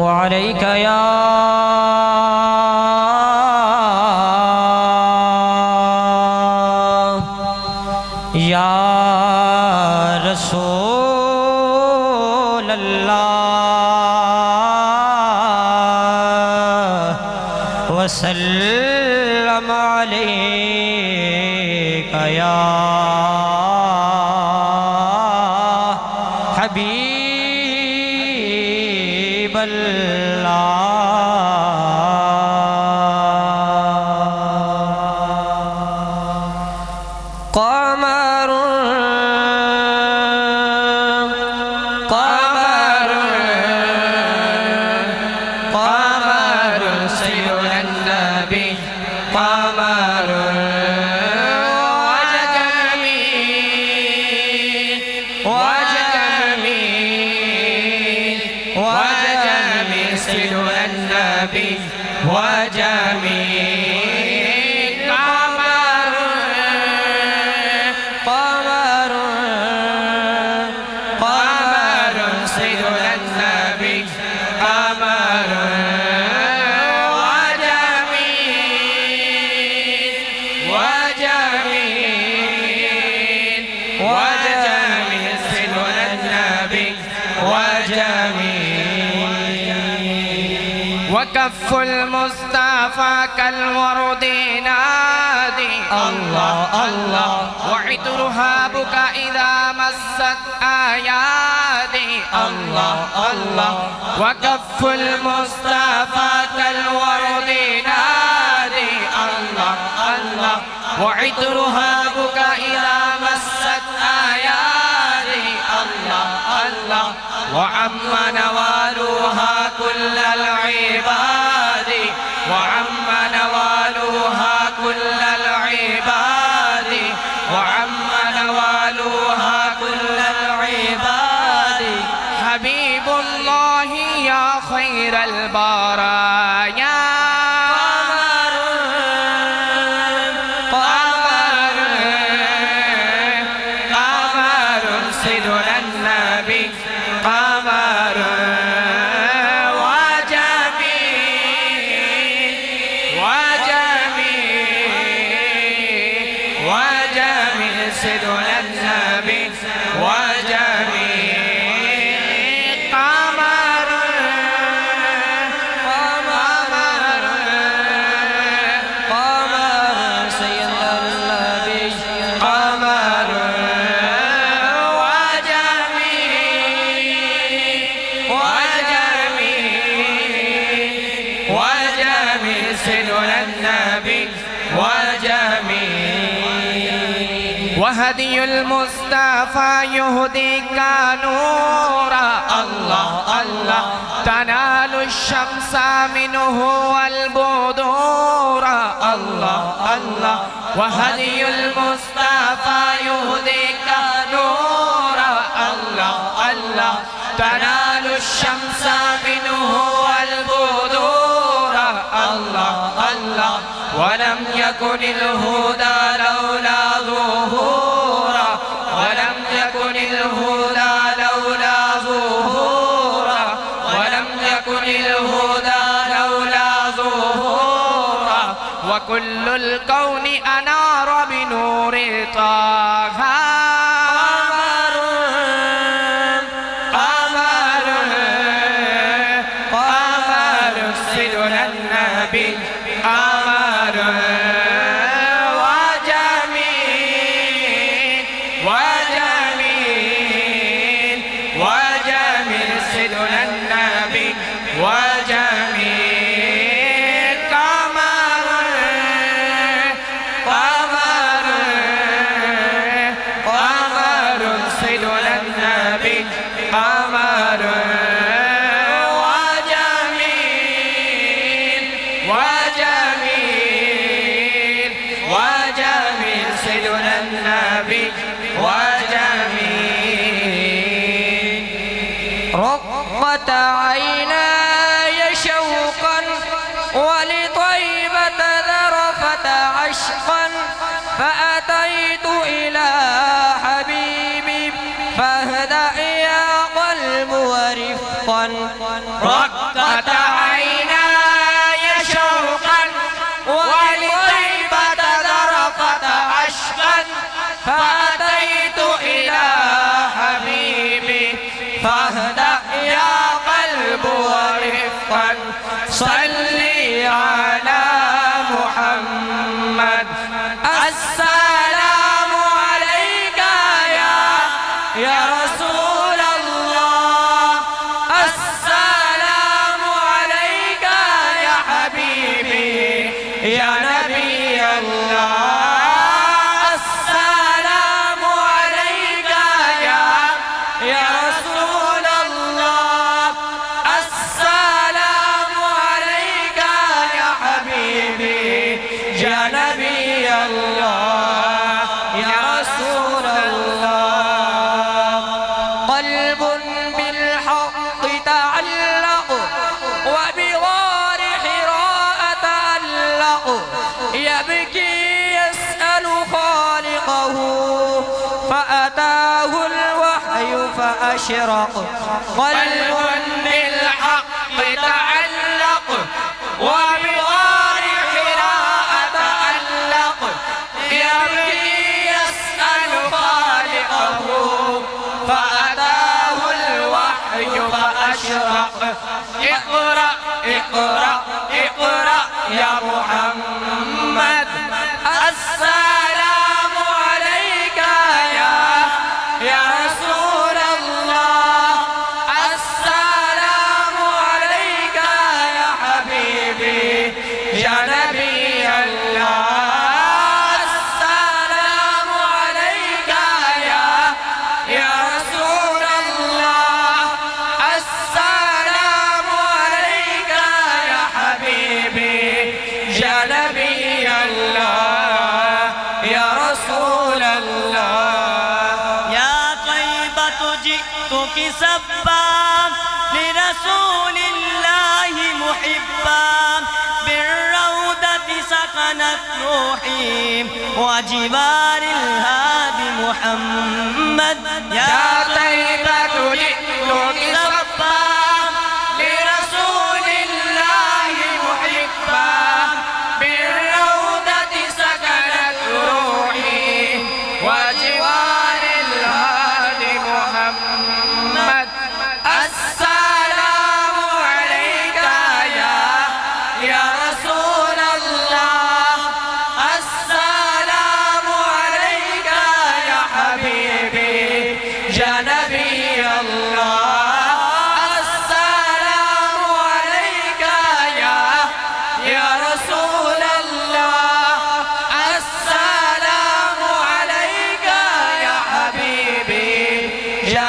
عليك या रसूल अल्लाह वसल्लम अलैका या हबीब अल्लाह। وكف المصطفى كالورد نادي الله الله وعطرها بك إذا مست أيادي الله الله وكف المصطفى كالورد نادي الله الله وعطرها بك إذا مست أيادي الله الله وعم نوالها كل العباد وعم نوالها كل العباد وعم نوالها كل العباد حبيب الله يا خير البرايا قمر سيدنا النبي قمر وجميل سيدنا النبي وجميل قمر سيدنا النبي قمر وجميل سيدنا النبي وجميل وهدي المصطفى يهديك نورا الله الله تنال الشمس منه والبدور الله الله وهدي المصطفى يهديك نورا الله الله تنال الشمس منه والبدور الله الله ولم يكن الهدى لولا ظهورا ولم يكن الهدى لولا ظهورا ولم يكن الهدى لولا ظهورا وكل الكون أنار بنور طه قمر سيدنا النبي قمر وجميل وجميل وجميل سيدنا النبي وجميل قمر قمر قمر سيدنا النبي قمر وجميل فأتى عيناي شوقا ولطيبة ذرفت عشقا فأتيت إلى حبيبي فاهدأ يا قلب ورفقا صلي على محمد. السلام عليك يا رسول الله، السلام عليك يا حبيبي يا نبي الله، السلام عليك يا رسول الله، السلام عليك يا حبيبي يا نبي الله يا رسول الله. قلب بالحق تعلق وبغار حراء تعلق يبكي يسأل خالقه فأتاه الوحي فأشرق. قلب بالحق تعلق وبغار حراء تعلق يبكي يسأل خالقه فأتاه الوحي فأشرق. اقرأ اقرأ اقرأ يا محمد. السلام عليك يا رسول الله، السلام عليك يا حبيبي يا نبي الله، السلام عليك يا رسول الله، السلام عليك يا حبيبي يا نبي الله يا رسول الله. يا طيبة جئتك سبا لرسول الله محبا بالروضة سكنت روحي وجبال الهادي محمد. يا طيبة جئتك سبا لرسول الله محبا بالروضة سكنت روحي وجوار الهادي محمد. السلام عليك يا رسول الله، السلام عليك يا حبيبي يا نبي الله، السلام عليك يا رسول الله، السلام عليك يا حبيبي يا